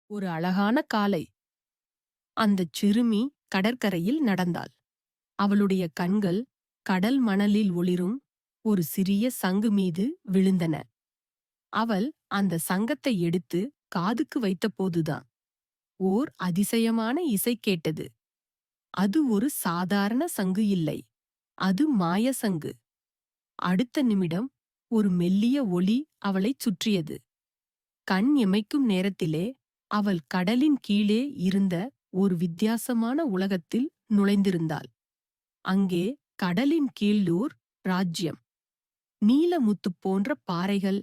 ஒரு அழகான காலை. அந்தச் சிறுமி கடற்கரையில் நடந்தாள். அவளுடைய கண்கள் கடல் மணலில் ஒளிரும் ஒரு சிறிய சங்கு மீது விழுந்தன. அவள் அந்த சங்கத்தை எடுத்து காதுக்கு வைத்தபோதுதான் ஓர் அதிசயமான இசை கேட்டது. அது ஒரு சாதாரண சங்கு இல்லை, அது மாய சங்கு. அடுத்த நிமிடம் ஒரு மெல்லிய ஒளி அவளைச் சுற்றியது. கண் இமைக்கும் நேரத்திலே அவள் கடலின் கீழே இருந்த ஒரு வித்தியாசமான உலகத்தில் நுழைந்திருந்தாள். அங்கே கடலின் கீழோர் ராஜ்யம். நீலமுத்து போன்ற பாறைகள்,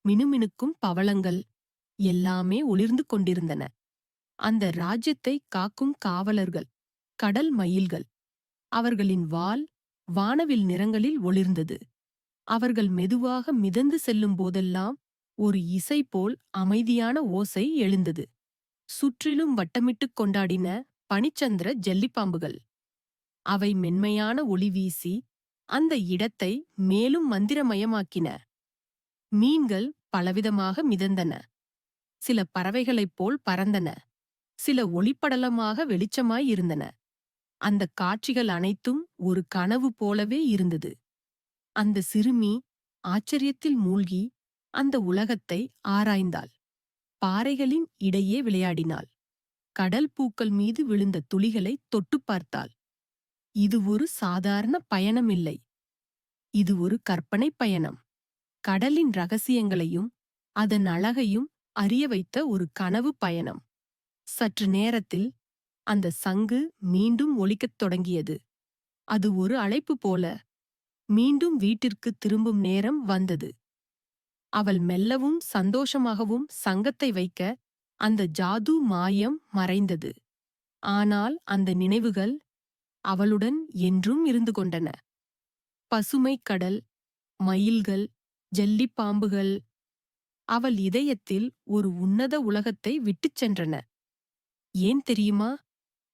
மினுமினுக்கும் பவளங்கள் எல்லாமே ஒளிர்ந்து கொண்டிருந்தன. அந்த ராஜ்யத்தை காக்கும் காவலர்கள் கடல் மயில்கள். அவர்களின் வால் வானவில் நிறங்களில் ஒளிர்ந்தது. அவர்கள் மெதுவாக மிதந்து செல்லும் போதெல்லாம் ஒரு இசை போல் அமைதியான ஓசை எழுந்தது. சுற்றிலும் வட்டமிட்டுக் கொண்டாடின பனிச்சந்திர ஜல்லிப்பாம்புகள். அவை மென்மையான ஒளி வீசி அந்த இடத்தை மேலும் மந்திரமயமாக்கின. மீன்கள் பலவிதமாக மிதந்தன. சில பறவைகளைப் போல் பறந்தன, சில ஒளிப்படலமாக வெளிச்சமாயிருந்தன. அந்தக் காட்சிகள் அனைத்தும் ஒரு கனவு போலவே இருந்தது. அந்த சிறுமி ஆச்சரியத்தில் மூழ்கி அந்த உலகத்தை ஆராய்ந்தாள். பாறைகளின் இடையே விளையாடினாள். கடல் பூக்கள் மீது விழுந்த துளிகளை தொட்டுப் பார்த்தாள். இது ஒரு சாதாரண பயணமில்லை, இது ஒரு கற்பனைப் பயணம். கடலின் ரகசியங்களையும் அதன் அழகையும் அறிய வைத்த ஒரு கனவு பயணம். சற்று நேரத்தில் அந்த சங்கு மீண்டும் ஒலிக்கத் தொடங்கியது. அது ஒரு அழைப்பு போல. மீண்டும் வீட்டிற்குத் திரும்பும் நேரம் வந்தது. அவள் மெல்லவும் சந்தோஷமாகவும் சங்கத்தை வைக்க அந்த ஜாது மாயம் மறைந்தது. ஆனால் அந்த நினைவுகள் அவளுடன் என்றும் இருந்து கொண்டன. பசுமைக் கடல், மயில்கள், ஜல்லிப்பாம்புகள் அவள் இதயத்தில் ஒரு உன்னத உலகத்தை விட்டுச் சென்றன. ஏன் தெரியுமா?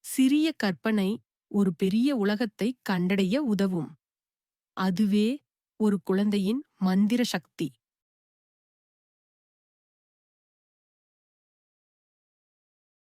சிறிய கற்பனை ஒரு பெரிய உலகத்தை கண்டடைய உதவும். அதுவே ஒரு குழந்தையின் மந்திர சக்தி.